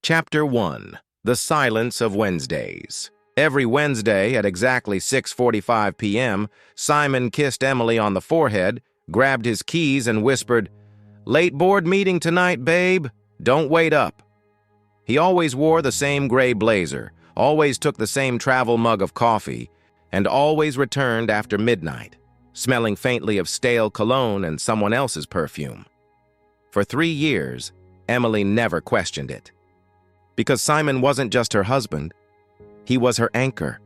Chapter 1. The Silence of Wednesdays. Every Wednesday at exactly 6:45 p.m., Simon kissed Emily on the forehead, grabbed his keys, and whispered, "Late board meeting tonight, babe. Don't wait up." He always wore the same gray blazer, always took the same travel mug of coffee, and always returned after midnight, smelling faintly of stale cologne and someone else's perfume. For 3 years, Emily never questioned it. Because Simon wasn't just her husband, he was her anchor.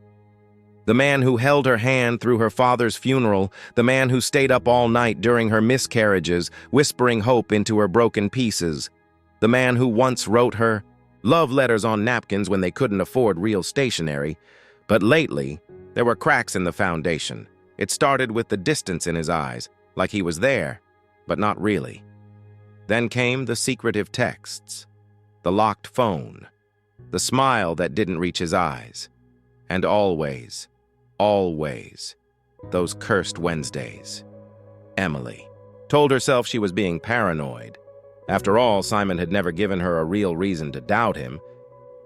The man who held her hand through her father's funeral, the man who stayed up all night during her miscarriages, whispering hope into her broken pieces, the man who once wrote her love letters on napkins when they couldn't afford real stationery. But lately, there were cracks in the foundation. It started with the distance in his eyes, like he was there, but not really. Then came the secretive texts, the locked phone, the smile that didn't reach his eyes, and always, those cursed Wednesdays. Emily told herself she was being paranoid. After all, Simon had never given her a real reason to doubt him.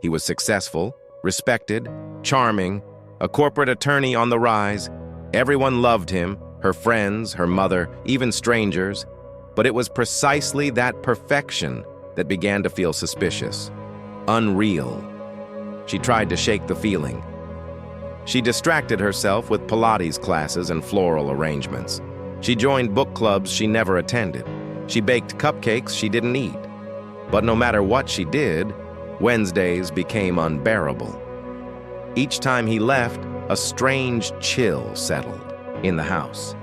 He was successful, respected, charming, a corporate attorney on the rise. Everyone loved him, her friends, her mother, even strangers. But it was precisely that perfection that began to feel suspicious, unreal. She tried to shake the feeling. She distracted herself with Pilates classes and floral arrangements. She joined book clubs she never attended. She baked cupcakes she didn't eat. But no matter what she did, Wednesdays became unbearable. Each time he left, a strange chill settled in the house.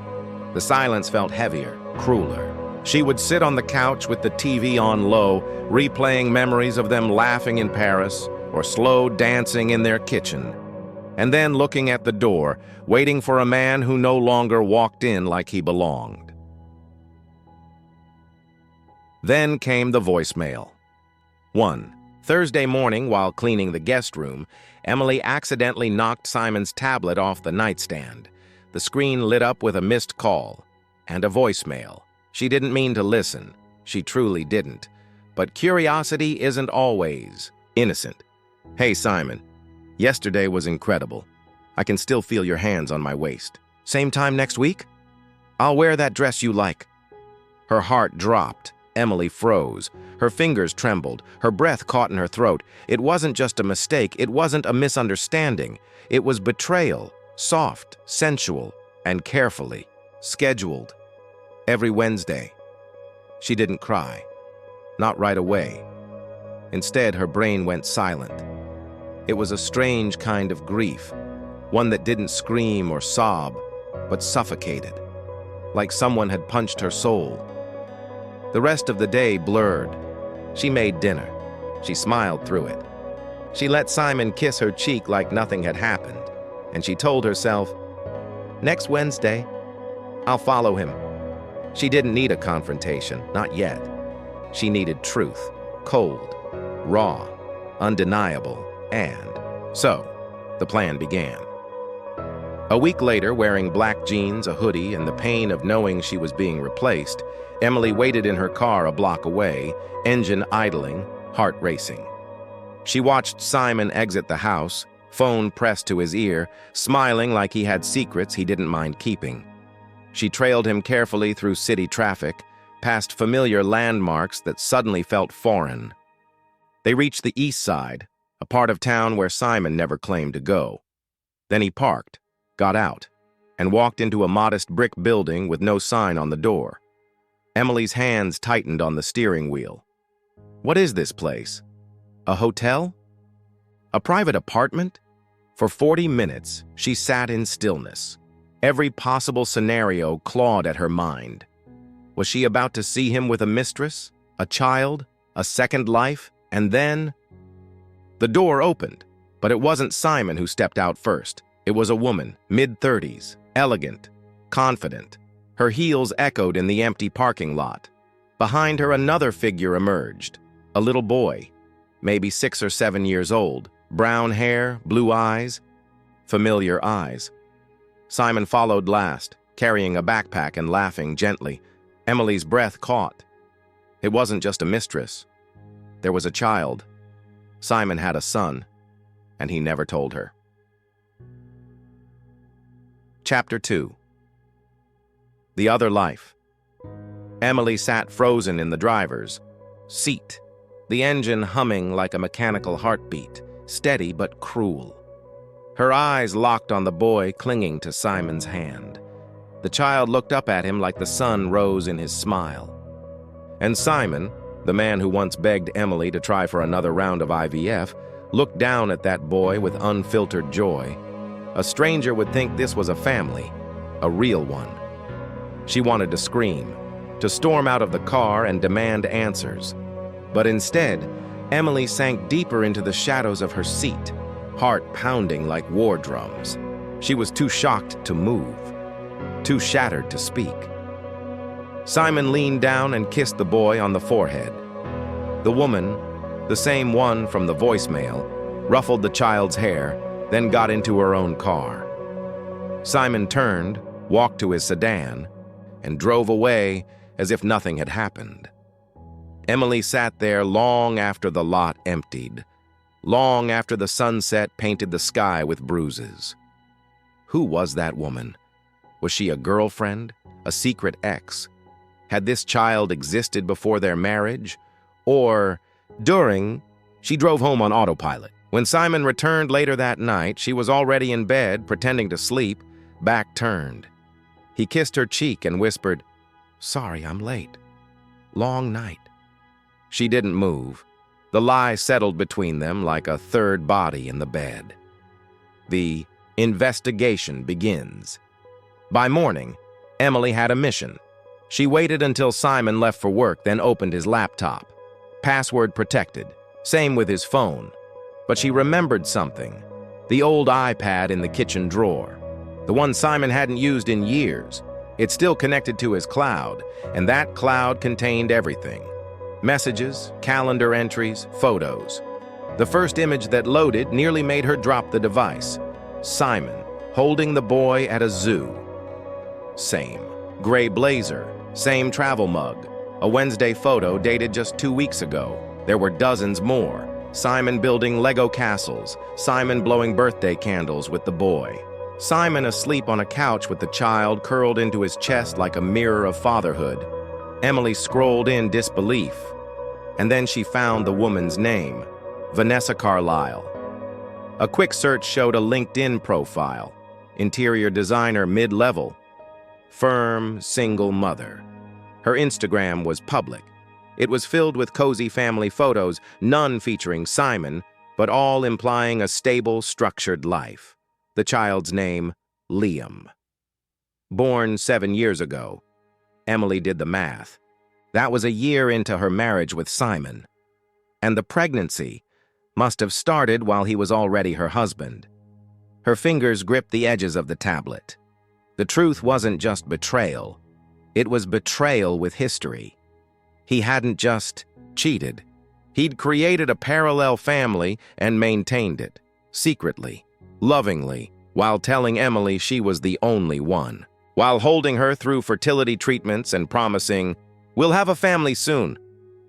The silence felt heavier, crueler. She would sit on the couch with the TV on low, replaying memories of them laughing in Paris or slow dancing in their kitchen, and then looking at the door, waiting for a man who no longer walked in like he belonged. Then came the voicemail. 1. Thursday morning, while cleaning the guest room, Emily accidentally knocked Simon's tablet off the nightstand. The screen lit up with a missed call and a voicemail. She didn't mean to listen. She truly didn't. But curiosity isn't always innocent. "Hey, Simon. Yesterday was incredible. I can still feel your hands on my waist. Same time next week? I'll wear that dress you like." Her heart dropped. Emily froze. Her fingers trembled. Her breath caught in her throat. It wasn't just a mistake. It wasn't a misunderstanding. It was betrayal, soft, sensual, and carefully scheduled. Every Wednesday. She didn't cry. Not right away. Instead, her brain went silent. It was a strange kind of grief, one that didn't scream or sob, but suffocated, like someone had punched her soul. The rest of the day blurred. She made dinner. She smiled through it. She let Simon kiss her cheek like nothing had happened, and she told herself, "Next Wednesday, I'll follow him." She didn't need a confrontation, not yet. She needed truth, cold, raw, undeniable, and so the plan began. A week later, wearing black jeans, a hoodie, and the pain of knowing she was being replaced, Emily waited in her car a block away, engine idling, heart racing. She watched Simon exit the house, phone pressed to his ear, smiling like he had secrets he didn't mind keeping. She trailed him carefully through city traffic, past familiar landmarks that suddenly felt foreign. They reached the east side, a part of town where Simon never claimed to go. Then he parked, got out, and walked into a modest brick building with no sign on the door. Emily's hands tightened on the steering wheel. What is this place? A hotel? A private apartment? For 40 minutes, she sat in stillness. Every possible scenario clawed at her mind. Was she about to see him with a mistress, a child, a second life, and then... The door opened, but it wasn't Simon who stepped out first. It was a woman, mid-30s, elegant, confident. Her heels echoed in the empty parking lot. Behind her, another figure emerged, a little boy, maybe 6 or 7 years old, brown hair, blue eyes, familiar eyes. Simon followed last, carrying a backpack and laughing gently. Emily's breath caught. It wasn't just a mistress. There was a child. Simon had a son, and he never told her. Chapter 2. The Other Life. Emily sat frozen in the driver's seat, the engine humming like a mechanical heartbeat, steady but cruel. Her eyes locked on the boy clinging to Simon's hand. The child looked up at him like the sun rose in his smile. And Simon, the man who once begged Emily to try for another round of IVF, looked down at that boy with unfiltered joy. A stranger would think this was a family, a real one. She wanted to scream, to storm out of the car and demand answers. But instead, Emily sank deeper into the shadows of her seat, heart pounding like war drums. She was too shocked to move, too shattered to speak. Simon leaned down and kissed the boy on the forehead. The woman, the same one from the voicemail, ruffled the child's hair, then got into her own car. Simon turned, walked to his sedan, and drove away as if nothing had happened. Emily sat there long after the lot emptied, long after the sunset painted the sky with bruises. Who was that woman? Was she a girlfriend, a secret ex? Had this child existed before their marriage? Or, during, she drove home on autopilot. When Simon returned later that night, she was already in bed, pretending to sleep, back turned. He kissed her cheek and whispered, "Sorry, I'm late. Long night." She didn't move. The lie settled between them like a third body in the bed. The investigation begins. By morning, Emily had a mission. She waited until Simon left for work, then opened his laptop. Password protected. Same with his phone. But she remembered something. The old iPad in the kitchen drawer. The one Simon hadn't used in years. It still connected to his cloud, and that cloud contained everything. Messages, calendar entries, photos. The first image that loaded nearly made her drop the device. Simon, holding the boy at a zoo. Same. Gray blazer, same travel mug. A Wednesday photo dated just 2 weeks ago. There were dozens more. Simon building Lego castles. Simon blowing birthday candles with the boy. Simon asleep on a couch with the child curled into his chest like a mirror of fatherhood. Emily scrolled in disbelief. And then she found the woman's name, Vanessa Carlisle. A quick search showed a LinkedIn profile. Interior designer mid-level. Firm, single mother. Her Instagram was public. It was filled with cozy family photos, none featuring Simon, but all implying a stable, structured life. The child's name, Liam. Born 7 years ago. Emily did the math. That was a year into her marriage with Simon. And the pregnancy must have started while he was already her husband. Her fingers gripped the edges of the tablet. The truth wasn't just betrayal. It was betrayal with history. He hadn't just cheated. He'd created a parallel family and maintained it, secretly, lovingly, while telling Emily she was the only one, while holding her through fertility treatments and promising, "We'll have a family soon."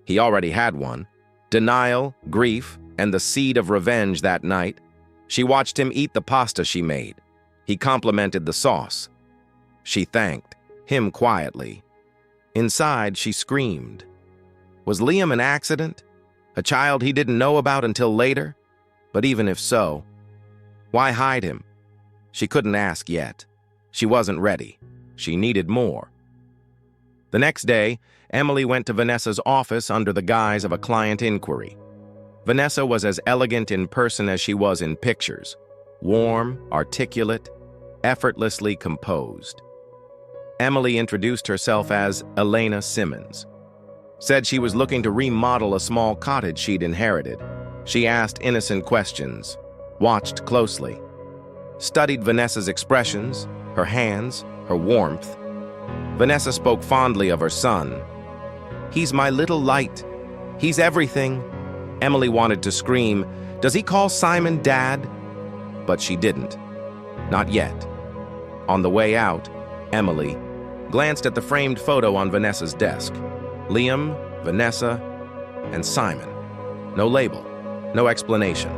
He already had one. Denial, grief, and the seed of revenge that night. She watched him eat the pasta she made. He complimented the sauce. She thanked him quietly. Inside, she screamed. Was Liam an accident? A child he didn't know about until later? But even if so, why hide him? She couldn't ask yet. She wasn't ready. She needed more. The next day, Emily went to Vanessa's office under the guise of a client inquiry. Vanessa was as elegant in person as she was in pictures. Warm, articulate, effortlessly composed. Emily introduced herself as Elena Simmons. Said she was looking to remodel a small cottage she'd inherited. She asked innocent questions, watched closely, studied Vanessa's expressions, her hands, her warmth. Vanessa spoke fondly of her son. "He's my little light. He's everything." Emily wanted to scream, "Does he call Simon Dad?" But she didn't. Not yet. On the way out, Emily glanced at the framed photo on Vanessa's desk. Liam, Vanessa, and Simon. No label. No explanation.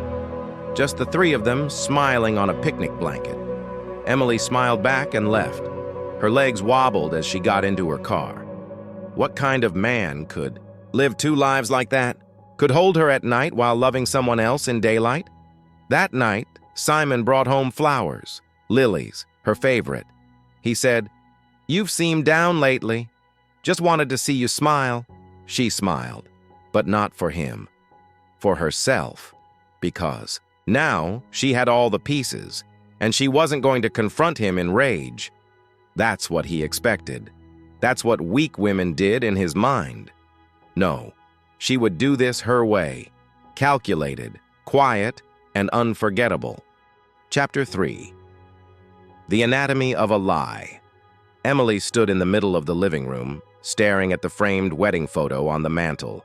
Just the three of them smiling on a picnic blanket. Emily smiled back and left. Her legs wobbled as she got into her car. What kind of man could live two lives like that? Could hold her at night while loving someone else in daylight? That night, Simon brought home flowers, lilies, her favorite. He said, "You've seemed down lately. Just wanted to see you smile." She smiled, but not for him. For herself. Because now she had all the pieces, and she wasn't going to confront him in rage. That's what he expected. That's what weak women did in his mind. No, she would do this her way. Calculated, quiet, and unforgettable. Chapter 3. The Anatomy of a Lie. Emily stood in the middle of the living room, staring at the framed wedding photo on the mantel.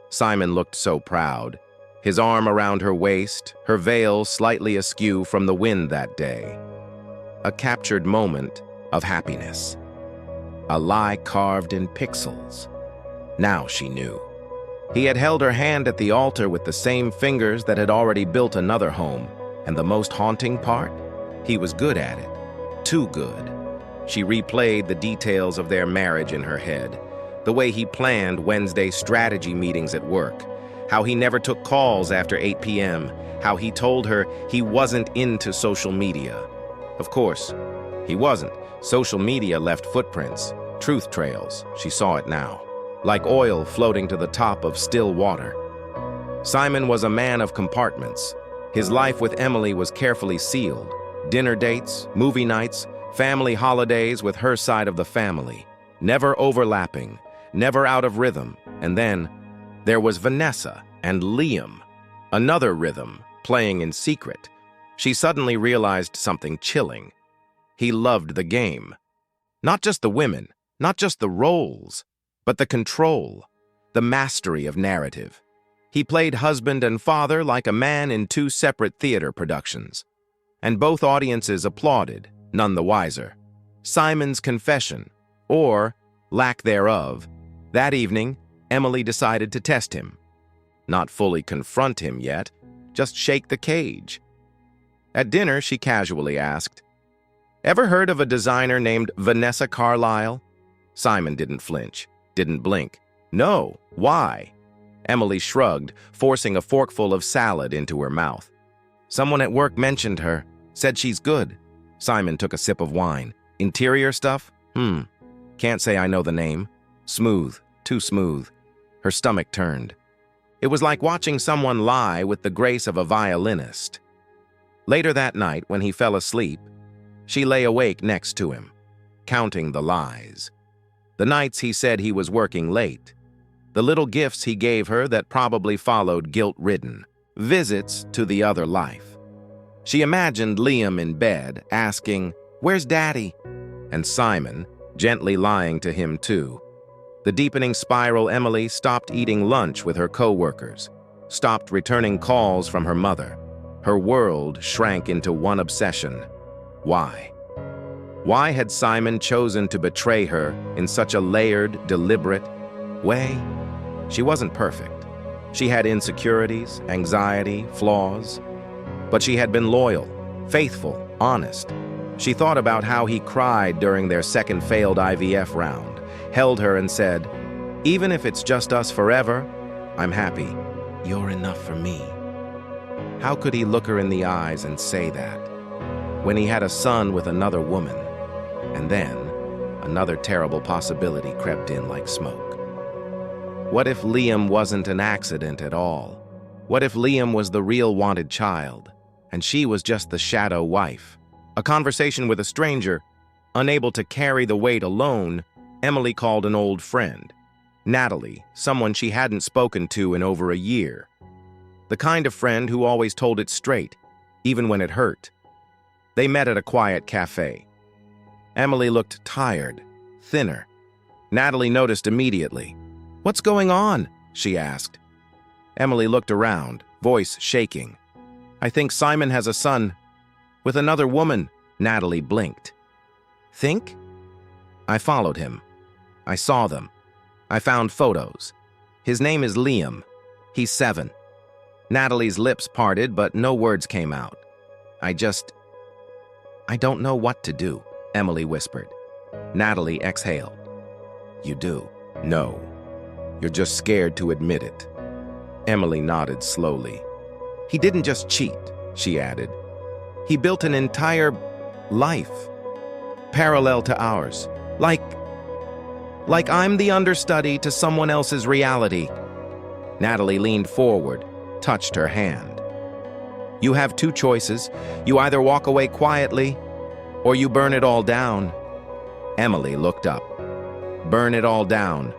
Simon looked so proud, his arm around her waist, her veil slightly askew from the wind that day. A captured moment of happiness. A lie carved in pixels. Now she knew. He had held her hand at the altar with the same fingers that had already built another home, and the most haunting part? He was good at it. Too good. She replayed the details of their marriage in her head, the way he planned Wednesday strategy meetings at work, how he never took calls after 8 p.m., how he told her he wasn't into social media. Of course, he wasn't. Social media left footprints, truth trails. She saw it now, like oil floating to the top of still water. Simon was a man of compartments. His life with Emily was carefully sealed. Dinner dates, movie nights, family holidays with her side of the family. Never overlapping, never out of rhythm. And then there was Vanessa and Liam. Another rhythm, playing in secret. She suddenly realized something chilling. He loved the game. Not just the women, not just the roles, but the control, the mastery of narrative. He played husband and father like a man in two separate theater productions. And both audiences applauded, none the wiser. Simon's confession, or lack thereof. That evening, Emily decided to test him. Not fully confront him yet, just shake the cage. At dinner, she casually asked, "Ever heard of a designer named Vanessa Carlyle?" Simon didn't flinch, didn't blink. "No, why?" Emily shrugged, forcing a forkful of salad into her mouth. "Someone at work mentioned her, said she's good." Simon took a sip of wine. "Interior stuff? Can't say I know the name. Smooth, too smooth." Her stomach turned. It was like watching someone lie with the grace of a violinist. Later that night, when he fell asleep, she lay awake next to him, counting the lies. The nights he said he was working late. The little gifts he gave her that probably followed guilt-ridden. Visits to the other life. She imagined Liam in bed, asking, "Where's Daddy?" And Simon, gently lying to him too. The deepening spiral. Emily stopped eating lunch with her co-workers, stopped returning calls from her mother. Her world shrank into one obsession. Why? Why had Simon chosen to betray her in such a layered, deliberate way? She wasn't perfect. She had insecurities, anxiety, flaws. But she had been loyal, faithful, honest. She thought about how he cried during their second failed IVF round, held her and said, "Even if it's just us forever, I'm happy. You're enough for me." How could he look her in the eyes and say that, when he had a son with another woman? And then, another terrible possibility crept in like smoke. What if Liam wasn't an accident at all? What if Liam was the real wanted child, and she was just the shadow wife? A conversation with a stranger, unable to carry the weight alone, Emily called an old friend. Natalie, someone she hadn't spoken to in over a year. The kind of friend who always told it straight, even when it hurt. They met at a quiet cafe. Emily looked tired, thinner. Natalie noticed immediately. "What's going on?" she asked. Emily looked around, voice shaking. "I think Simon has a son with another woman." Natalie blinked. "Think?" "I followed him. I saw them. I found photos. His name is Liam. He's 7. Natalie's lips parted, but no words came out. I don't know what to do, Emily whispered. Natalie exhaled. You do? No. You're just scared to admit it. Emily nodded slowly. He didn't just cheat, she added. He built an entire life, parallel to ours. Like I'm the understudy to someone else's reality. Natalie leaned forward, touched her hand. You have two choices. You either walk away quietly, or you burn it all down. Emily looked up. Burn it all down.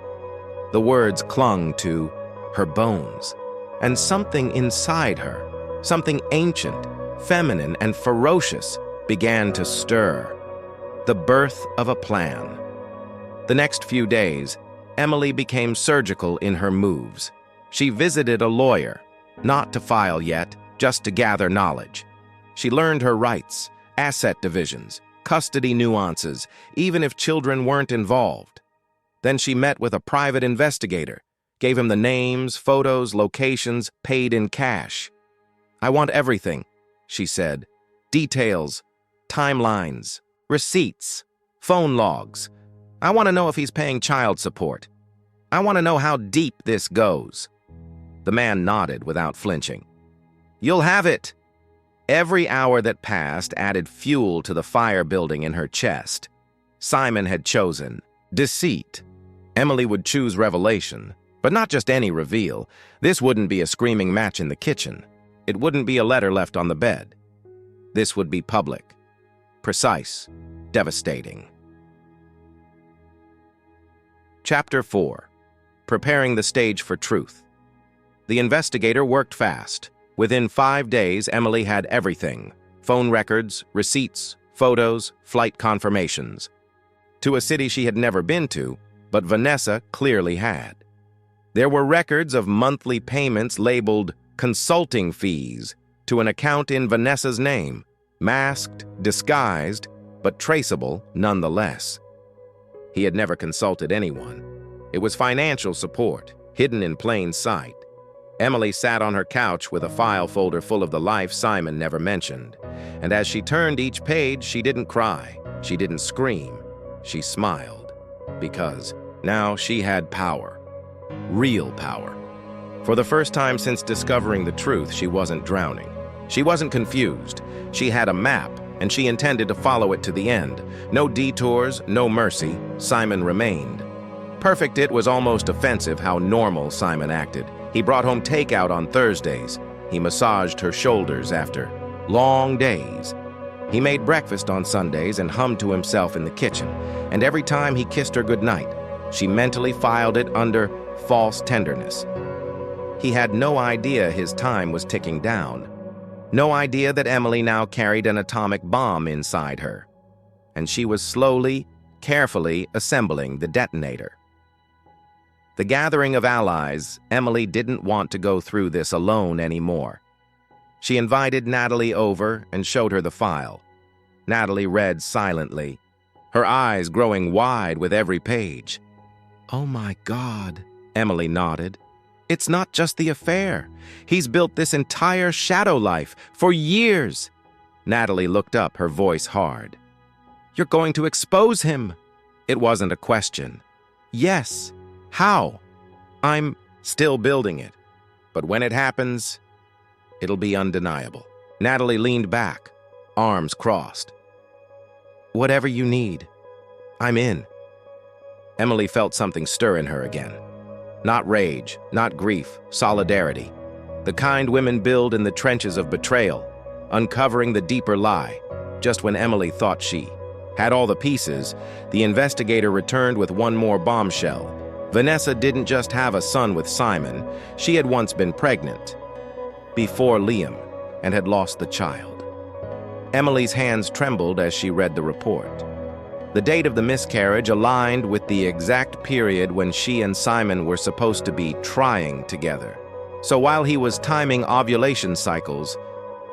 The words clung to her bones, and something inside her, something ancient, feminine, and ferocious, began to stir. The birth of a plan. The next few days, Emily became surgical in her moves. She visited a lawyer, not to file yet, just to gather knowledge. She learned her rights, asset divisions, custody nuances, even if children weren't involved. Then she met with a private investigator, gave him the names, photos, locations, paid in cash. I want everything, she said. Details, timelines, receipts, phone logs. I want to know if he's paying child support. I want to know how deep this goes. The man nodded without flinching. You'll have it. Every hour that passed added fuel to the fire building in her chest. Simon had chosen deceit. Emily would choose revelation, but not just any reveal. This wouldn't be a screaming match in the kitchen. It wouldn't be a letter left on the bed. This would be public, precise, devastating. Chapter 4. Preparing the stage for truth. The investigator worked fast. Within 5 days, Emily had everything: phone records, receipts, photos, flight confirmations. To a city she had never been to, but Vanessa clearly had. There were records of monthly payments labeled consulting fees to an account in Vanessa's name, masked, disguised, but traceable nonetheless. He had never consulted anyone. It was financial support, hidden in plain sight. Emily sat on her couch with a file folder full of the life Simon never mentioned. And as she turned each page, she didn't cry. She didn't scream. She smiled. Because now she had power. Real power. For the first time since discovering the truth, she wasn't drowning. She wasn't confused. She had a map, and she intended to follow it to the end. No detours, no mercy. Simon remained. Perfect. It was almost offensive how normal Simon acted. He brought home takeout on Thursdays. He massaged her shoulders after long days. He made breakfast on Sundays and hummed to himself in the kitchen. And every time he kissed her goodnight, she mentally filed it under false tenderness. He had no idea his time was ticking down. No idea that Emily now carried an atomic bomb inside her. And she was slowly, carefully assembling the detonator. The gathering of allies, Emily didn't want to go through this alone anymore. She invited Natalie over and showed her the file. Natalie read silently, her eyes growing wide with every page. Oh my God, Emily nodded. It's not just the affair. He's built this entire shadow life for years. Natalie looked up, her voice hard. You're going to expose him. It wasn't a question. Yes. How? I'm still building it. But when it happens, it'll be undeniable. Natalie leaned back, arms crossed. Whatever you need, I'm in. Emily felt something stir in her again. Not rage, not grief, solidarity. The kind women build in the trenches of betrayal, uncovering the deeper lie. Just when Emily thought she had all the pieces, the investigator returned with one more bombshell. Vanessa didn't just have a son with Simon. She had once been pregnant, before Liam, and had lost the child. Emily's hands trembled as she read the report. The date of the miscarriage aligned with the exact period when she and Simon were supposed to be trying together. So while he was timing ovulation cycles,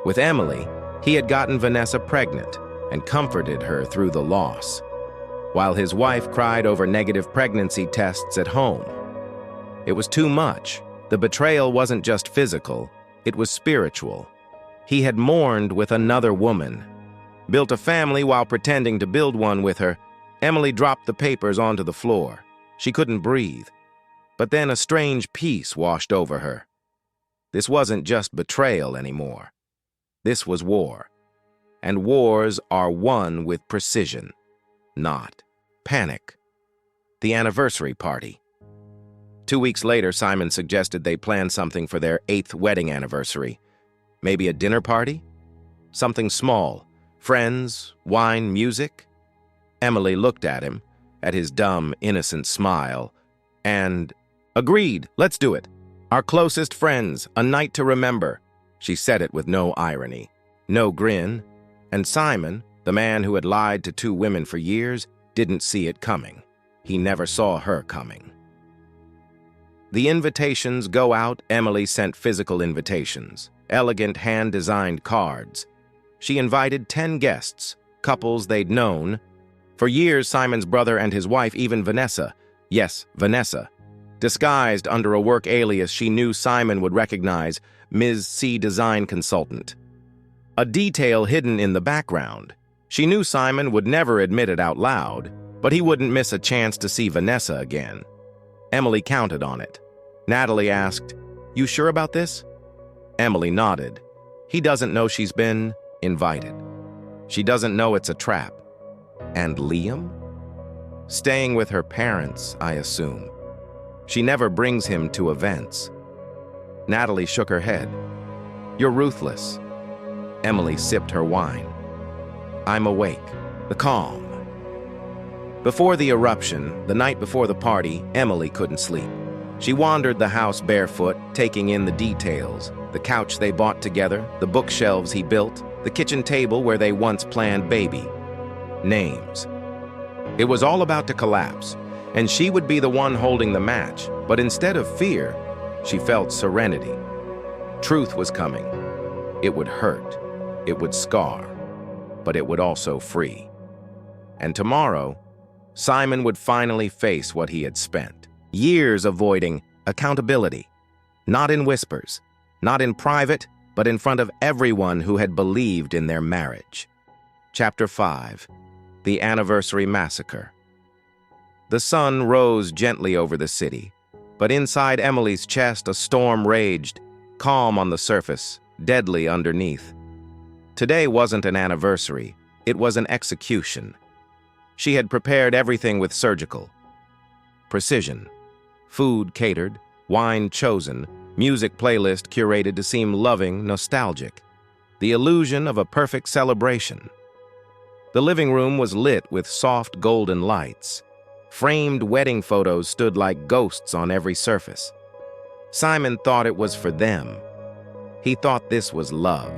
with Emily, he had gotten Vanessa pregnant and comforted her through the loss, while his wife cried over negative pregnancy tests at home. It was too much. The betrayal wasn't just physical, It was spiritual. He had mourned with another woman, built a family while pretending to build one with her. Emily dropped the papers onto the floor. She couldn't breathe. But then a strange peace washed over her. This wasn't just betrayal anymore. This was war. And wars are won with precision, not panic. The anniversary party. 2 weeks later, Simon suggested they plan something for their 8th wedding anniversary. Maybe a dinner party? Something small. Friends, wine, music? Emily looked at him, at his dumb, innocent smile, and agreed, let's do it. Our closest friends, a night to remember. She said it with no irony, no grin, and Simon, the man who had lied to 2 women for years, didn't see it coming. He never saw her coming. The invitations go out. Emily sent physical invitations, elegant hand-designed cards. She invited 10 guests, couples they'd known. For years, Simon's brother and his wife, even Vanessa, yes, Vanessa, disguised under a work alias she knew Simon would recognize, Ms. C design consultant. A detail hidden in the background. She knew Simon would never admit it out loud, but he wouldn't miss a chance to see Vanessa again. Emily counted on it. Natalie asked, "You sure about this?" Emily nodded. He doesn't know she's been invited. She doesn't know it's a trap. And Liam? Staying with her parents, I assume. She never brings him to events. Natalie shook her head. "You're ruthless." Emily sipped her wine. "I'm awake." The calm. Before the eruption, the night before the party, Emily couldn't sleep. She wandered the house barefoot, taking in the details, the couch they bought together, the bookshelves he built, the kitchen table where they once planned baby. Names. It was all about to collapse, and she would be the one holding the match, but instead of fear, she felt serenity. Truth was coming. It would hurt. It would scar. But it would also free. And tomorrow, Simon would finally face what he had spent. Years avoiding accountability. Not in whispers, not in private, but in front of everyone who had believed in their marriage. Chapter 5. The Anniversary Massacre. The sun rose gently over the city, but inside Emily's chest a storm raged, calm on the surface, deadly underneath. Today wasn't an anniversary, it was an execution. She had prepared everything with surgical precision. Food catered, wine chosen, music playlist curated to seem loving, nostalgic. The illusion of a perfect celebration. The living room was lit with soft golden lights. Framed wedding photos stood like ghosts on every surface. Simon thought it was for them. He thought this was love.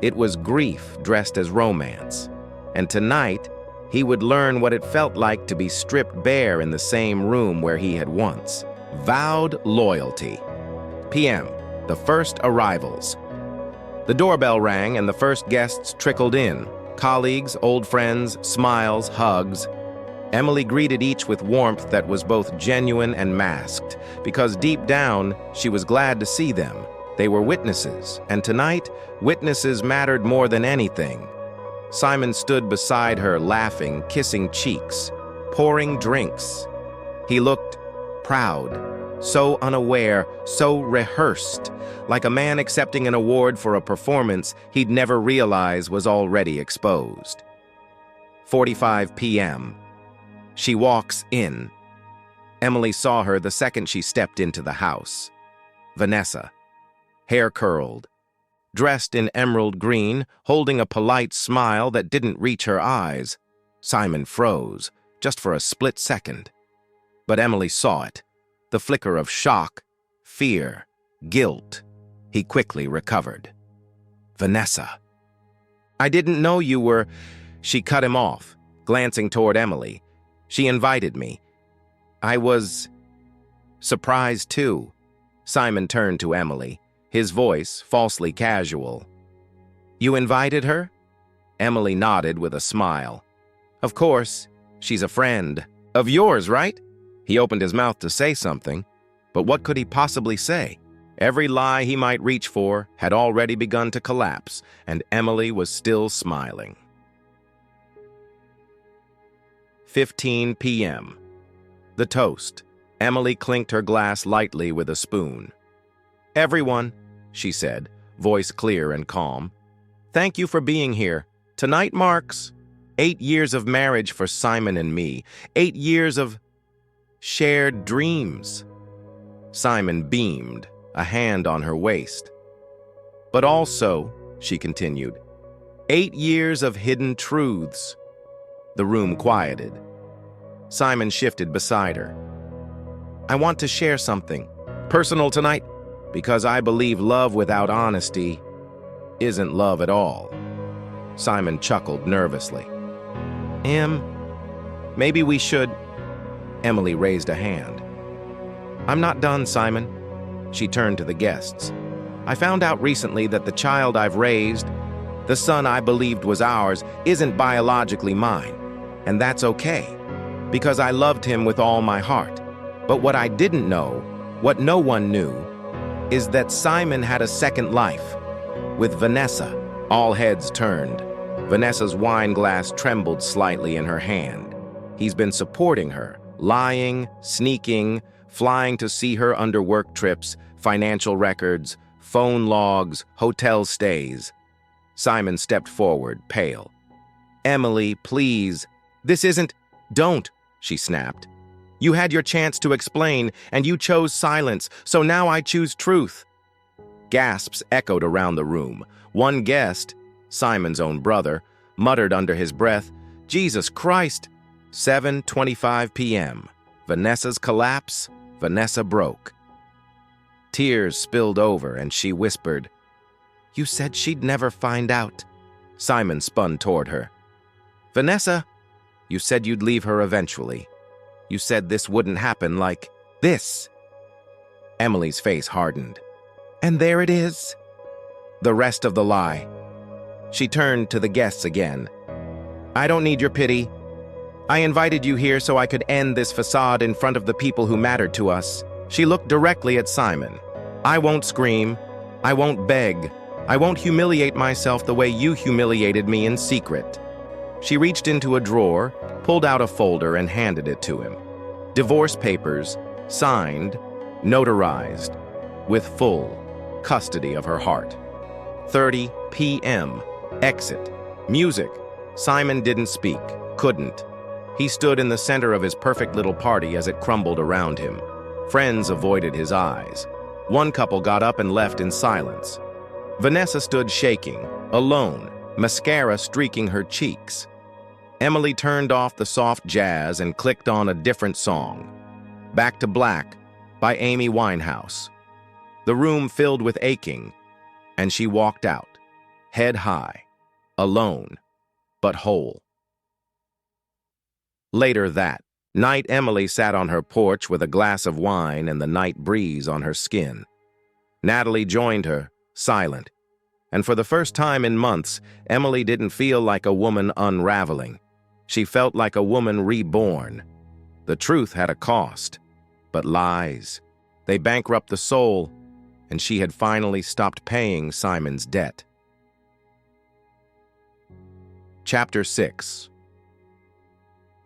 It was grief dressed as romance. And tonight, he would learn what it felt like to be stripped bare in the same room where he had once vowed loyalty. PM, the first arrivals. The doorbell rang and the first guests trickled in. Colleagues, old friends, smiles, hugs. Emily greeted each with warmth that was both genuine and masked, because deep down, she was glad to see them. They were witnesses, and tonight, witnesses mattered more than anything. Simon stood beside her, laughing, kissing cheeks, pouring drinks. He looked proud, so unaware, so rehearsed, like a man accepting an award for a performance he'd never realize was already exposed. 4:45 p.m. She walks in. Emily saw her the second she stepped into the house. Vanessa, hair curled, dressed in emerald green, holding a polite smile that didn't reach her eyes. Simon froze, just for a split second. But Emily saw it, the flicker of shock, fear, guilt. He quickly recovered. Vanessa. "I didn't know you were—" She cut him off, glancing toward Emily. "She invited me. I was surprised too." Simon turned to Emily, his voice falsely casual. "You invited her?" Emily nodded with a smile. "Of course. She's a friend. Of yours, right?" He opened his mouth to say something, but what could he possibly say? Every lie he might reach for had already begun to collapse, and Emily was still smiling. 15 p.m. The toast. Emily clinked her glass lightly with a spoon. "Everyone," she said, voice clear and calm, "thank you for being here. Tonight marks 8 years of marriage for Simon and me, 8 years of shared dreams." Simon beamed, a hand on her waist. "But also," she continued, 8 years of hidden truths." The room quieted. Simon shifted beside her. "I want to share something personal tonight, because I believe love without honesty isn't love at all." Simon chuckled nervously. Maybe we should..." Emily raised a hand. "I'm not done, Simon." She turned to the guests. "I found out recently that the child I've raised, the son I believed was ours, isn't biologically mine. And that's okay, because I loved him with all my heart. But what I didn't know, what no one knew, is that Simon had a second life with Vanessa." All heads turned. Vanessa's wine glass trembled slightly in her hand. He's been supporting her, lying, sneaking, flying to see her under work trips, financial records, phone logs, hotel stays. Simon stepped forward, pale. "Emily, please. This isn't..." "Don't," she snapped. "You had your chance to explain, and you chose silence, so now I choose truth." Gasps echoed around the room. One guest, Simon's own brother, muttered under his breath, "Jesus Christ!" 7:25 p.m. Vanessa's collapse. Vanessa broke. Tears spilled over, and she whispered, "You said she'd never find out." Simon spun toward her. "Vanessa, you said you'd leave her eventually. You said this wouldn't happen like this." Emily's face hardened. "And there it is. The rest of the lie." She turned to the guests again. "I don't need your pity. I invited you here so I could end this facade in front of the people who mattered to us." She looked directly at Simon. "I won't scream. I won't beg. I won't humiliate myself the way you humiliated me in secret." She reached into a drawer, pulled out a folder, and handed it to him. Divorce papers, signed, notarized, with full custody of her heart. 30 p.m. Exit. Music. Simon didn't speak, couldn't. He stood in the center of his perfect little party as it crumbled around him. Friends avoided his eyes. One couple got up and left in silence. Vanessa stood shaking, alone, mascara streaking her cheeks. Emily turned off the soft jazz and clicked on a different song. Back to Black by Amy Winehouse. The room filled with aching, and she walked out, head high, alone, but whole. Later that night, Emily sat on her porch with a glass of wine and the night breeze on her skin. Natalie joined her, silent, and for the first time in months, Emily didn't feel like a woman unraveling. She felt like a woman reborn. The truth had a cost, but lies, they bankrupt the soul, and she had finally stopped paying Simon's debt. Chapter 6.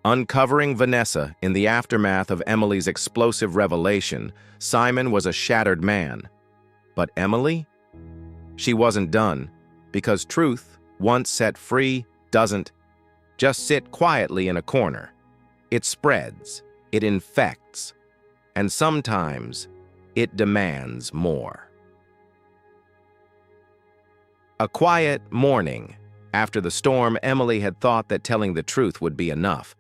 Uncovering Vanessa in the aftermath of Emily's explosive revelation, Simon was a shattered man. But Emily? She wasn't done, because truth, once set free, doesn't just sit quietly in a corner. It spreads, it infects, and sometimes it demands more. A quiet morning. After the storm, Emily had thought that telling the truth would be enough,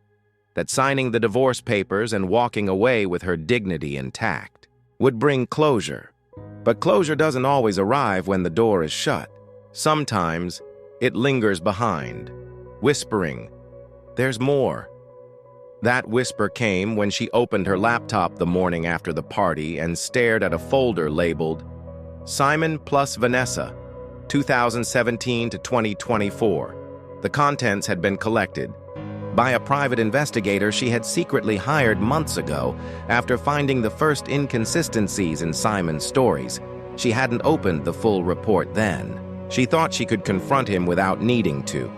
that signing the divorce papers and walking away with her dignity intact would bring closure. But closure doesn't always arrive when the door is shut. Sometimes it lingers behind, whispering, "There's more." That whisper came when she opened her laptop the morning after the party and stared at a folder labeled Simon plus Vanessa, 2017 to 2024. The contents had been collected by a private investigator she had secretly hired months ago after finding the first inconsistencies in Simon's stories. She hadn't opened the full report then. She thought she could confront him without needing to.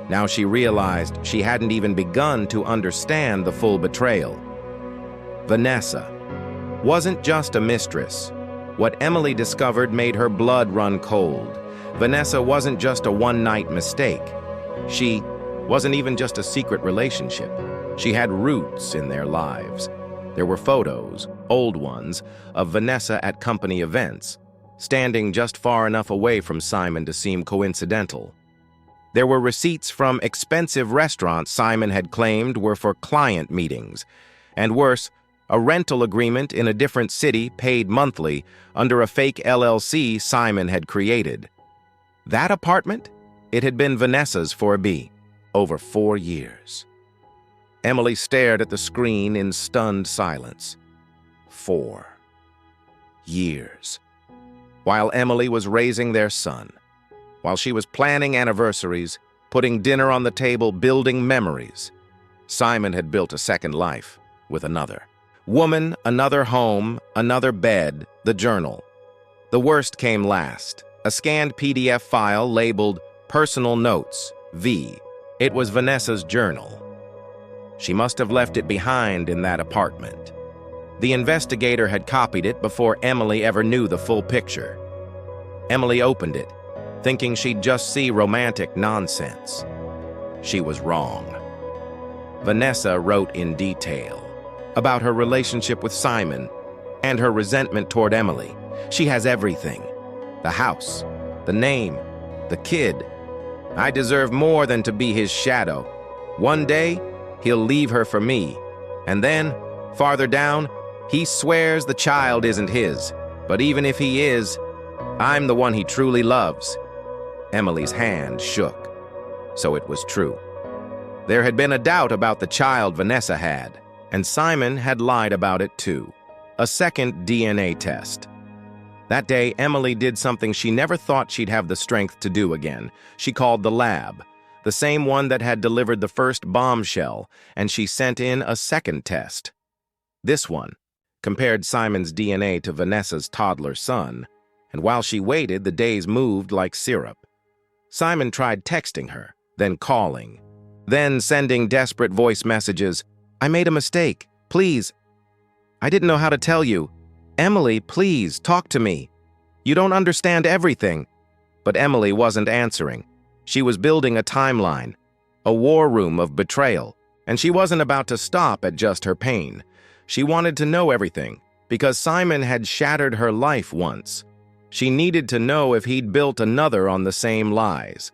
Now she realized she hadn't even begun to understand the full betrayal. Vanessa wasn't just a mistress. What Emily discovered made her blood run cold. Vanessa wasn't just a one-night mistake. She wasn't even just a secret relationship. She had roots in their lives. There were photos, old ones, of Vanessa at company events, standing just far enough away from Simon to seem coincidental. There were receipts from expensive restaurants Simon had claimed were for client meetings, and worse, a rental agreement in a different city paid monthly under a fake LLC Simon had created. That apartment? It had been Vanessa's for over 4 years. Emily stared at the screen in stunned silence. 4 years. While Emily was raising their son, while she was planning anniversaries, putting dinner on the table, building memories, Simon had built a second life with another. Woman, another home, another bed, the journal. The worst came last. A scanned PDF file labeled Personal Notes, V. It was Vanessa's journal. She must have left it behind in that apartment. The investigator had copied it before Emily ever knew the full picture. Emily opened it, thinking she'd just see romantic nonsense. She was wrong. Vanessa wrote in detail about her relationship with Simon and her resentment toward Emily. She has everything. The house, the name, the kid. I deserve more than to be his shadow. One day, he'll leave her for me. And then, farther down, he swears the child isn't his. But even if he is, I'm the one he truly loves. Emily's hand shook. So it was true. There had been a doubt about the child Vanessa had, and Simon had lied about it too. A second DNA test. That day, Emily did something she never thought she'd have the strength to do again. She called the lab, the same one that had delivered the first bombshell, and she sent in a second test. This one compared Simon's DNA to Vanessa's toddler son, and while she waited, the days moved like syrup. Simon tried texting her, then calling, then sending desperate voice messages. I made a mistake. Please. I didn't know how to tell you. Emily, please, talk to me. You don't understand everything. But Emily wasn't answering. She was building a timeline, a war room of betrayal, and she wasn't about to stop at just her pain. She wanted to know everything, because Simon had shattered her life once. She needed to know if he'd built another on the same lies.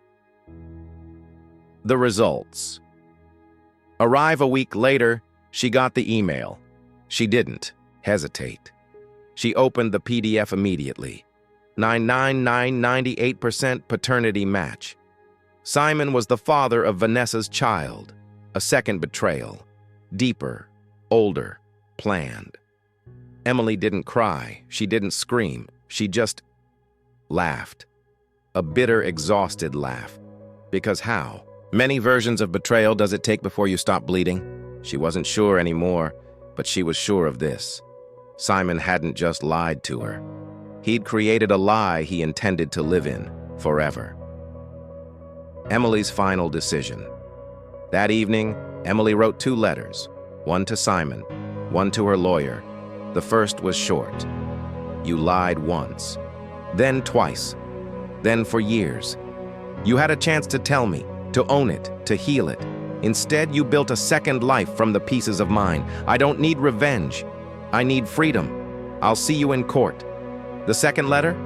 The results. Arrive a week later, she got the email. She didn't hesitate. She opened the PDF immediately. 99998% paternity match. Simon was the father of Vanessa's child. A second betrayal. Deeper, older, planned. Emily didn't cry. She didn't scream. She just laughed. A bitter, exhausted laugh. Because how? Many versions of betrayal does it take before you stop bleeding? She wasn't sure anymore, but she was sure of this. Simon hadn't just lied to her. He'd created a lie he intended to live in forever. Emily's final decision. That evening, Emily wrote 2 letters, one to Simon, one to her lawyer. The first was short. You lied once, then twice, then for years. You had a chance to tell me, to own it, to heal it. Instead, you built a second life from the pieces of mine. I don't need revenge. I need freedom. I'll see you in court. The second letter?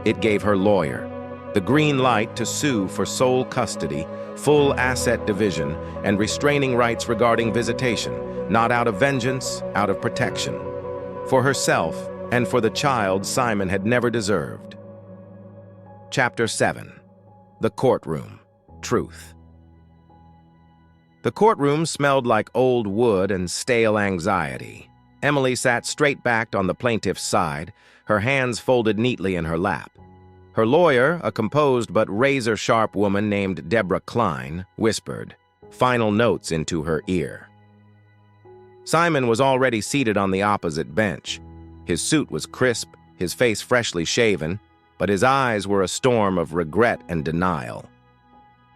It gave her lawyer the green light to sue for sole custody, full asset division, and restraining rights regarding visitation, not out of vengeance, out of protection. For herself and for the child Simon had never deserved. Chapter 7. The Courtroom. Truth. The courtroom smelled like old wood and stale anxiety. Emily sat straight-backed on the plaintiff's side, her hands folded neatly in her lap. Her lawyer, a composed but razor-sharp woman named Deborah Klein, whispered final notes into her ear. Simon was already seated on the opposite bench. His suit was crisp, his face freshly shaven, but his eyes were a storm of regret and denial.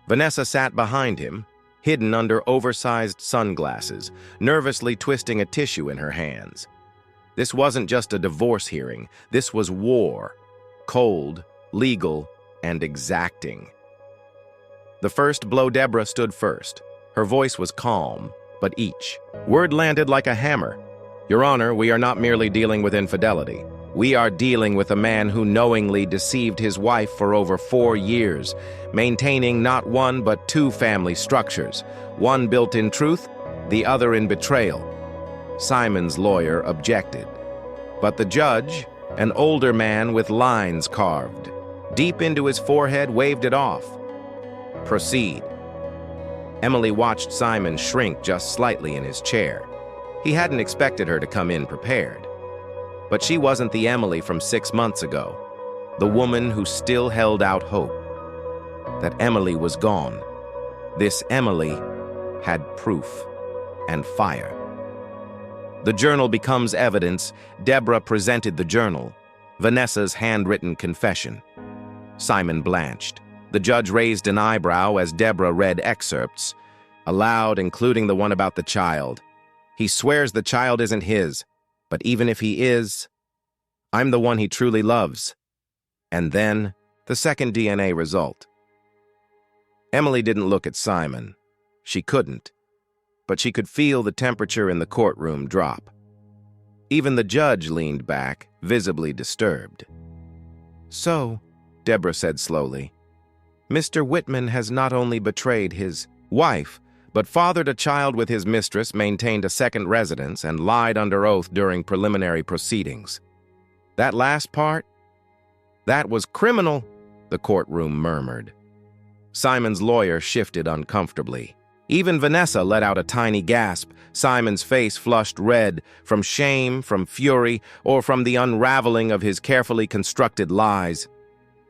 Vanessa sat behind him, hidden under oversized sunglasses, nervously twisting a tissue in her hands. This wasn't just a divorce hearing. This was war. Cold, legal, and exacting. The first blow. Deborah stood first. Her voice was calm, but each word landed like a hammer. Your Honor, we are not merely dealing with infidelity. We are dealing with a man who knowingly deceived his wife for over 4 years, maintaining not one but 2 family structures, one built in truth, the other in betrayal. Simon's lawyer objected, but the judge, an older man with lines carved deep into his forehead, waved it off. Proceed. Emily watched Simon shrink just slightly in his chair. He hadn't expected her to come in prepared. But she wasn't the Emily from 6 months ago, the woman who still held out hope. That Emily was gone. This Emily had proof and fire. The journal becomes evidence. Deborah presented the journal, Vanessa's handwritten confession. Simon blanched. The judge raised an eyebrow as Deborah read excerpts, aloud, including the one about the child. He swears the child isn't his, but even if he is, I'm the one he truly loves. And then, the second DNA result. Emily didn't look at Simon. She couldn't, but she could feel the temperature in the courtroom drop. Even the judge leaned back, visibly disturbed. So, Deborah said slowly, Mr. Whitman has not only betrayed his wife, but fathered a child with his mistress, maintained a second residence, and lied under oath during preliminary proceedings. That last part? That was criminal, the courtroom murmured. Simon's lawyer shifted uncomfortably. Even Vanessa let out a tiny gasp. Simon's face flushed red, from shame, from fury, or from the unraveling of his carefully constructed lies.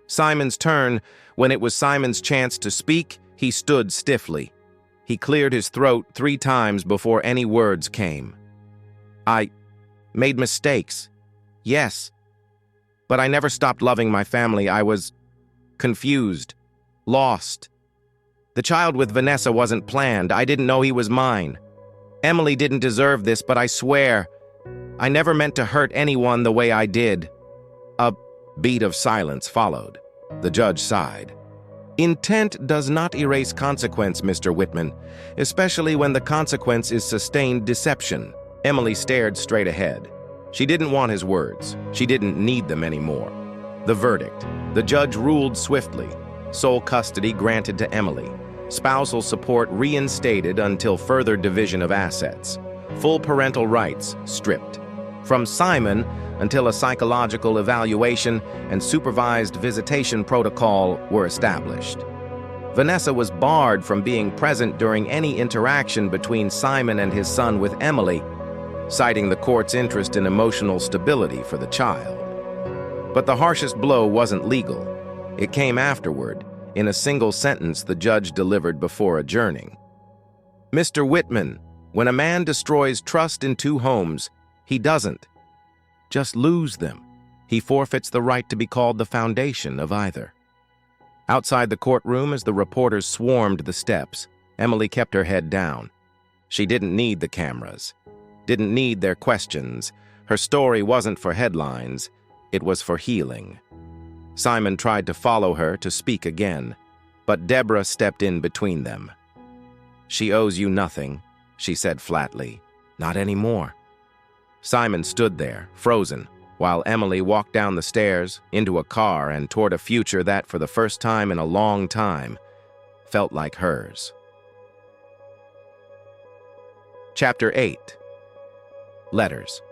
Simon's turn. When it was Simon's chance to speak, he stood stiffly. He cleared his throat 3 times before any words came. I made mistakes. Yes. But I never stopped loving my family. I was confused, lost. The child with Vanessa wasn't planned. I didn't know he was mine. Emily didn't deserve this, but I swear, I never meant to hurt anyone the way I did. A beat of silence followed. The judge sighed. Intent does not erase consequence, Mr. Whitman, especially when the consequence is sustained deception. Emily stared straight ahead. She didn't want his words. She didn't need them anymore. The verdict. The judge ruled swiftly. Sole custody granted to Emily. Spousal support reinstated until further division of assets. Full parental rights stripped. From Simon until a psychological evaluation and supervised visitation protocol were established. Vanessa was barred from being present during any interaction between Simon and his son with Emily, citing the court's interest in emotional stability for the child. But the harshest blow wasn't legal. It came afterward, in a single sentence the judge delivered before adjourning. Mr. Whitman, when a man destroys trust in 2 homes, he doesn't just lose them. He forfeits the right to be called the foundation of either. Outside the courtroom, as the reporters swarmed the steps, Emily kept her head down. She didn't need the cameras, didn't need their questions. Her story wasn't for headlines, it was for healing. Simon tried to follow her to speak again, but Deborah stepped in between them. She owes you nothing, she said flatly. Not anymore. Simon stood there, frozen, while Emily walked down the stairs, into a car, and toward a future that, for the first time in a long time, felt like hers. Chapter 8. Letters.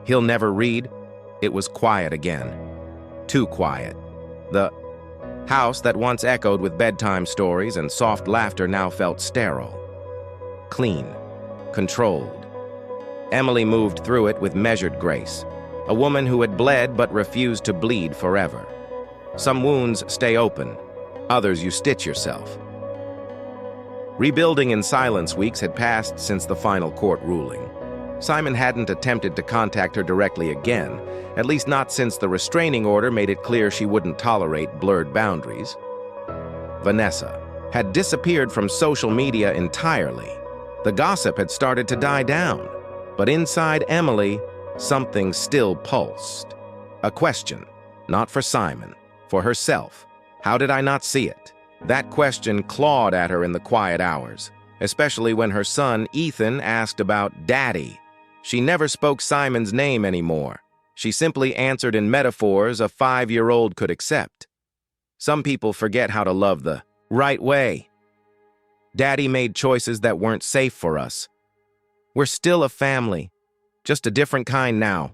He'll never read. It was quiet again. Too quiet. The house that once echoed with bedtime stories and soft laughter now felt sterile. Clean. Controlled. Emily moved through it with measured grace, a woman who had bled but refused to bleed forever. Some wounds stay open, others you stitch yourself. Rebuilding in silence weeks had passed since the final court ruling. Simon hadn't attempted to contact her directly again, at least not since the restraining order made it clear she wouldn't tolerate blurred boundaries. Vanessa had disappeared from social media entirely. The gossip had started to die down, but inside Emily, something still pulsed. A question, not for Simon, for herself. How did I not see it? That question clawed at her in the quiet hours, especially when her son, Ethan, asked about Daddy. She never spoke Simon's name anymore. She simply answered in metaphors a 5-year-old could accept. Some people forget how to love the right way. Daddy made choices that weren't safe for us. We're still a family, just a different kind now.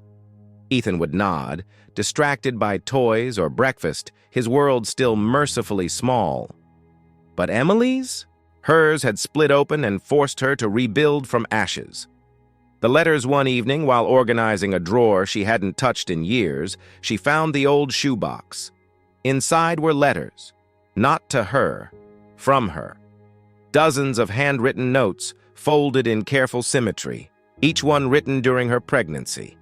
Ethan would nod, distracted by toys or breakfast, his world still mercifully small. But Emily's? Hers had split open and forced her to rebuild from ashes. The letters one evening, while organizing a drawer she hadn't touched in years, she found the old shoebox. Inside were letters, not to her, from her. Dozens of handwritten notes, folded in careful symmetry, each one written during her pregnancy.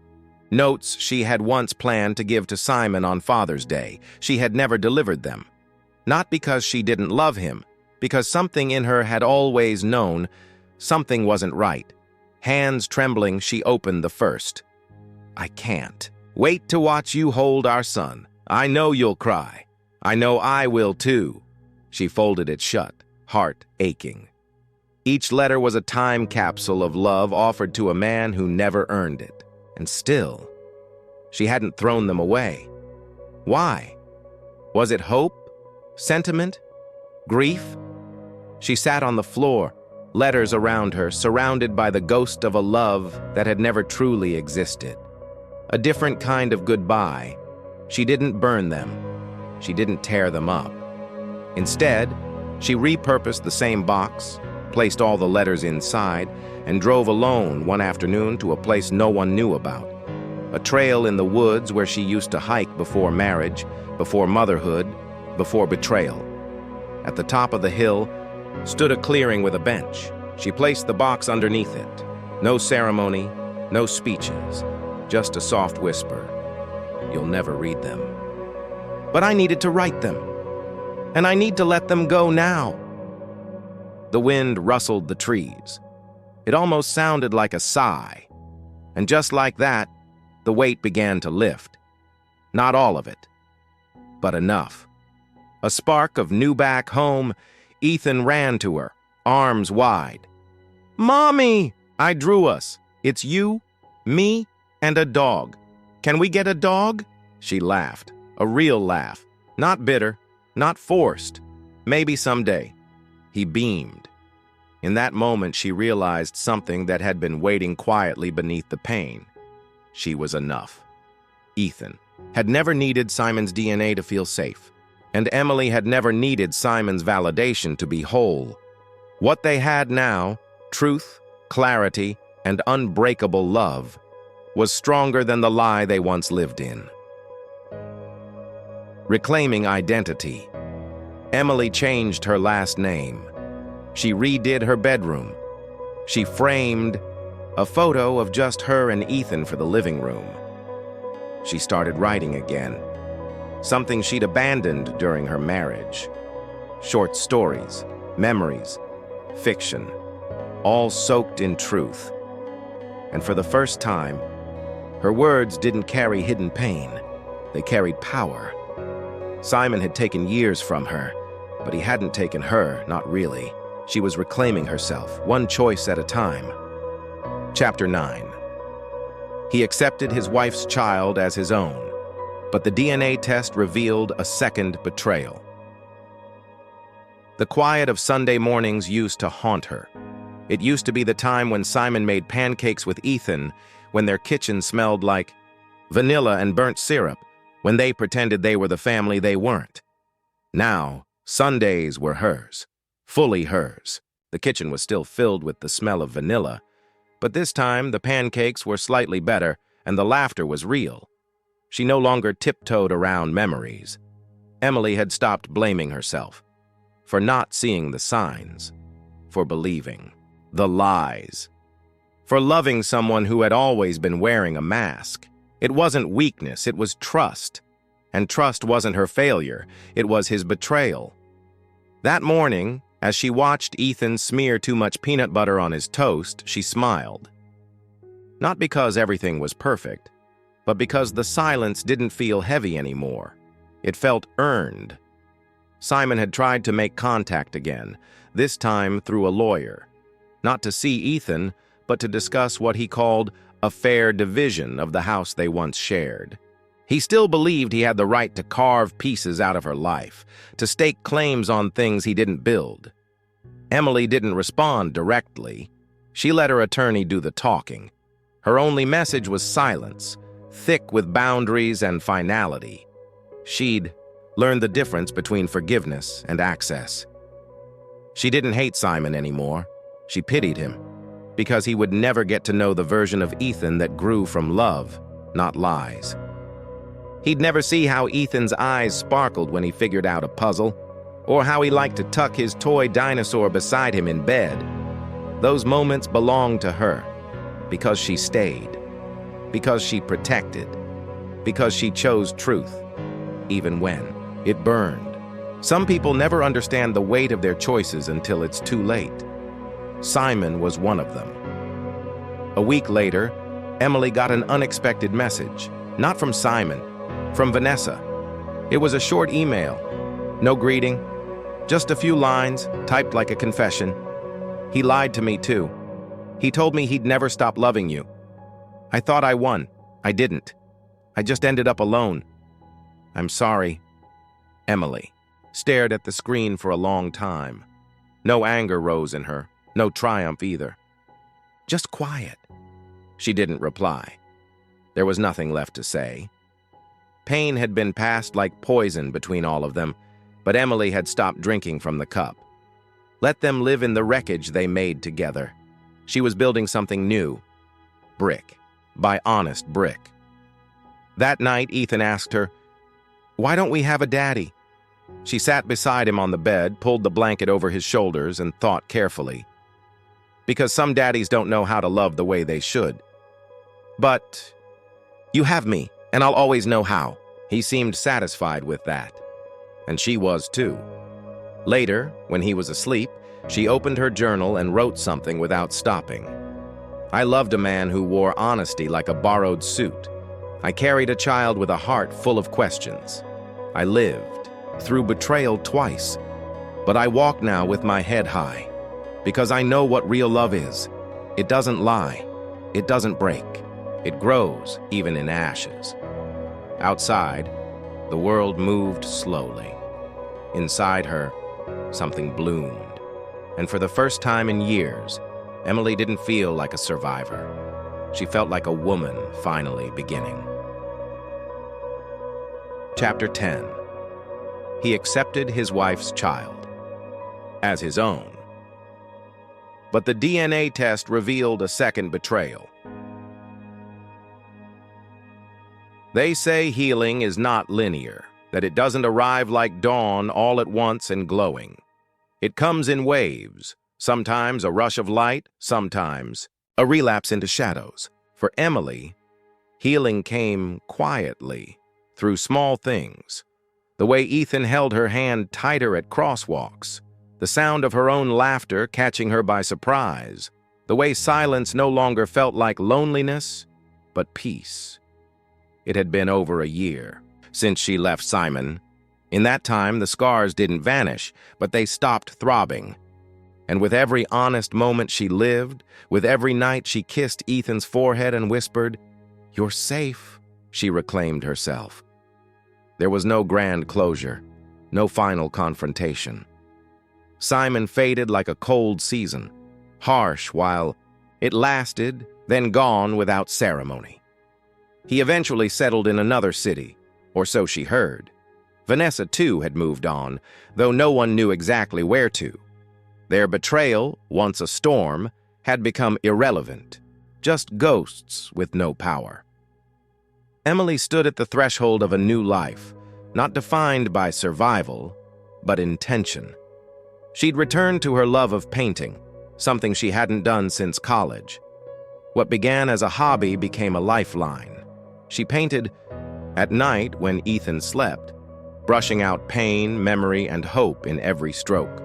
Notes she had once planned to give to Simon on Father's Day. She had never delivered them. Not because she didn't love him, because something in her had always known something wasn't right. Hands trembling, she opened the first. I can't wait to watch you hold our son. I know you'll cry. I know I will too. She folded it shut, heart aching. Each letter was a time capsule of love offered to a man who never earned it. And still, she hadn't thrown them away. Why? Was it hope? Sentiment? Grief? She sat on the floor, letters around her, surrounded by the ghost of a love that had never truly existed. A different kind of goodbye. She didn't burn them. She didn't tear them up. Instead, she repurposed the same box, placed all the letters inside, and drove alone one afternoon to a place no one knew about. A trail in the woods where she used to hike before marriage, before motherhood, before betrayal. At the top of the hill stood a clearing with a bench. She placed the box underneath it. No ceremony, no speeches, just a soft whisper. You'll never read them. But I needed to write them, and I need to let them go now. The wind rustled the trees. It almost sounded like a sigh. And just like that, the weight began to lift. Not all of it, but enough. A spark of new back home. Ethan ran to her, arms wide. Mommy! I drew us. It's you, me, and a dog. Can we get a dog? She laughed, a real laugh. Not bitter, not forced. Maybe someday. He beamed. In that moment, she realized something that had been waiting quietly beneath the pain. She was enough. Ethan had never needed Simon's DNA to feel safe, and Emily had never needed Simon's validation to be whole. What they had now, truth, clarity, and unbreakable love, was stronger than the lie they once lived in. Reclaiming identity, Emily changed her last name. She redid her bedroom. She framed a photo of just her and Ethan for the living room. She started writing again, something she'd abandoned during her marriage. Short stories, memories, fiction, all soaked in truth. And for the first time, her words didn't carry hidden pain. They carried power. Simon had taken years from her, but he hadn't taken her, not really. She was reclaiming herself, one choice at a time. Chapter 9. He accepted his wife's child as his own, but the DNA test revealed a second betrayal. The quiet of Sunday mornings used to haunt her. It used to be the time when Simon made pancakes with Ethan, when their kitchen smelled like vanilla and burnt syrup, when they pretended they were the family they weren't. Now, Sundays were hers, fully hers. The kitchen was still filled with the smell of vanilla, but this time the pancakes were slightly better and the laughter was real. She no longer tiptoed around memories. Emily had stopped blaming herself for not seeing the signs, for believing the lies, for loving someone who had always been wearing a mask. It wasn't weakness, it was trust. And trust wasn't her failure, it was his betrayal. That morning, as she watched Ethan smear too much peanut butter on his toast, she smiled. Not because everything was perfect, but because the silence didn't feel heavy anymore. It felt earned. Simon had tried to make contact again, this time through a lawyer. Not to see Ethan, but to discuss what he called a fair division of the house they once shared. He still believed he had the right to carve pieces out of her life, to stake claims on things he didn't build. Emily didn't respond directly. She let her attorney do the talking. Her only message was silence, thick with boundaries and finality. She'd learned the difference between forgiveness and access. She didn't hate Simon anymore. She pitied him, because he would never get to know the version of Ethan that grew from love, not lies. He'd never see how Ethan's eyes sparkled when he figured out a puzzle, or how he liked to tuck his toy dinosaur beside him in bed. Those moments belonged to her, because she stayed, because she protected, because she chose truth, even when it burned. Some people never understand the weight of their choices until it's too late. Simon was one of them. A week later, Emily got an unexpected message, not from Simon, from Vanessa. It was a short email, no greeting, just a few lines typed like a confession. He lied to me too. He told me he'd never stop loving you. I thought I won. I didn't. I just ended up alone. I'm sorry. Emily stared at the screen for a long time. No anger rose in her, no triumph either. Just quiet. She didn't reply. There was nothing left to say. Pain had been passed like poison between all of them, but Emily had stopped drinking from the cup. Let them live in the wreckage they made together. She was building something new. Brick by honest brick. That night, Ethan asked her, "Why don't we have a daddy?" She sat beside him on the bed, pulled the blanket over his shoulders, and thought carefully. Because some daddies don't know how to love the way they should. But you have me, and I'll always know how. He seemed satisfied with that. And she was too. Later, when he was asleep, she opened her journal and wrote something without stopping. I loved a man who wore honesty like a borrowed suit. I carried a child with a heart full of questions. I lived through betrayal twice, but I walk now with my head high, because I know what real love is. It doesn't lie. It doesn't break. It grows, even in ashes. Outside, the world moved slowly. Inside her, something bloomed. And for the first time in years, Emily didn't feel like a survivor. She felt like a woman finally beginning. Chapter 10. He accepted his wife's child as his own. But the DNA test revealed a second betrayal. They say healing is not linear, that it doesn't arrive like dawn all at once and glowing. It comes in waves, sometimes a rush of light, sometimes a relapse into shadows. For Emily, healing came quietly, through small things. The way Ethan held her hand tighter at crosswalks, the sound of her own laughter catching her by surprise, the way silence no longer felt like loneliness, but peace. It had been over a year since she left Simon. In that time, the scars didn't vanish, but they stopped throbbing. And with every honest moment she lived, with every night she kissed Ethan's forehead and whispered, "You're safe," she reclaimed herself. There was no grand closure, no final confrontation. Simon faded like a cold season, harsh while it lasted, then gone without ceremony. He eventually settled in another city, or so she heard. Vanessa, too, had moved on, though no one knew exactly where to. Their betrayal, once a storm, had become irrelevant, just ghosts with no power. Emily stood at the threshold of a new life, not defined by survival, but intention. She'd returned to her love of painting, something she hadn't done since college. What began as a hobby became a lifeline. She painted at night when Ethan slept, brushing out pain, memory, and hope in every stroke.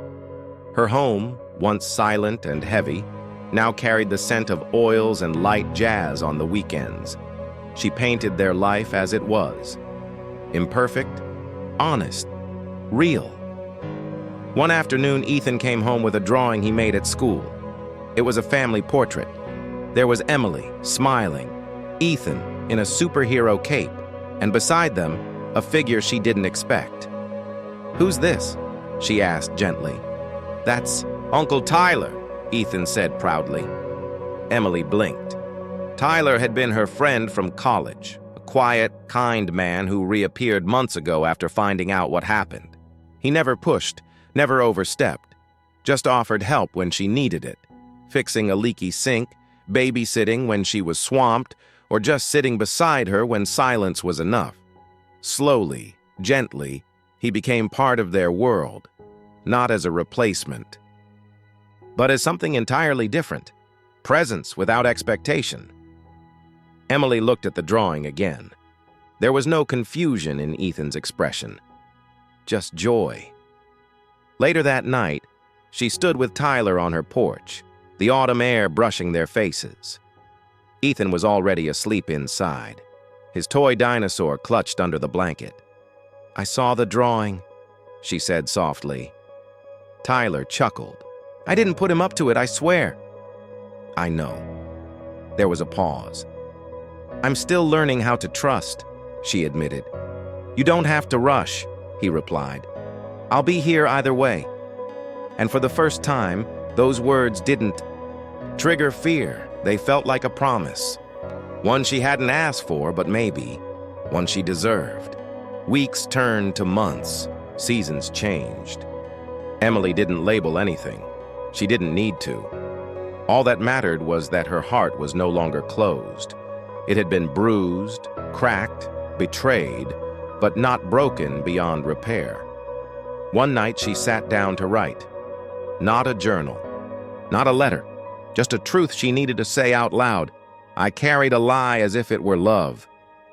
Her home, once silent and heavy, now carried the scent of oils and light jazz on the weekends. She painted their life as it was. Imperfect, honest, real. One afternoon, Ethan came home with a drawing he made at school. It was a family portrait. There was Emily, smiling, Ethan in a superhero cape, and beside them, a figure she didn't expect. "Who's this?" she asked gently. "That's Uncle Tyler," Ethan said proudly. Emily blinked. Tyler had been her friend from college, a quiet, kind man who reappeared months ago after finding out what happened. He never pushed, never overstepped, just offered help when she needed it, fixing a leaky sink, babysitting when she was swamped, or just sitting beside her when silence was enough. Slowly, gently, he became part of their world, not as a replacement, but as something entirely different, presence without expectation. Emily looked at the drawing again. There was no confusion in Ethan's expression, just joy. Later that night, she stood with Tyler on her porch, the autumn air brushing their faces. Ethan was already asleep inside, his toy dinosaur clutched under the blanket. "I saw the drawing," she said softly. Tyler chuckled. "I didn't put him up to it, I swear." "I know." There was a pause. "I'm still learning how to trust," she admitted. "You don't have to rush," he replied. "I'll be here either way." And for the first time, those words didn't trigger fear. They felt like a promise. One she hadn't asked for, but maybe one she deserved. Weeks turned to months. Seasons changed. Emily didn't label anything. She didn't need to. All that mattered was that her heart was no longer closed. It had been bruised, cracked, betrayed, but not broken beyond repair. One night she sat down to write. Not a journal, not a letter, just a truth she needed to say out loud. "I carried a lie as if it were love.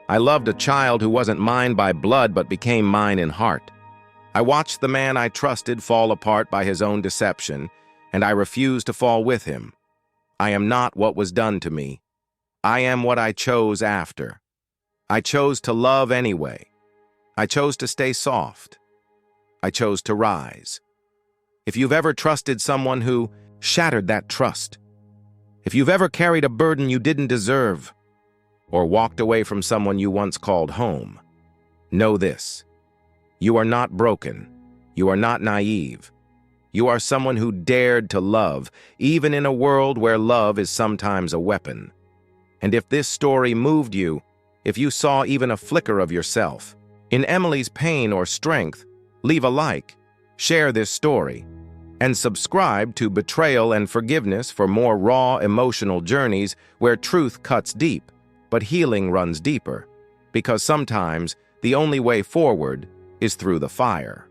I loved a child who wasn't mine by blood but became mine in heart. I watched the man I trusted fall apart by his own deception, and I refused to fall with him. I am not what was done to me. I am what I chose after. I chose to love anyway. I chose to stay soft. I chose to rise." If you've ever trusted someone who shattered that trust, if you've ever carried a burden you didn't deserve, or walked away from someone you once called home, know this: you are not broken. You are not naive. You are someone who dared to love, even in a world where love is sometimes a weapon. And if this story moved you, if you saw even a flicker of yourself in Emily's pain or strength, leave a like, share this story, and subscribe to Betrayal and Forgiveness for more raw emotional journeys where truth cuts deep, but healing runs deeper. Because sometimes the only way forward is through the fire.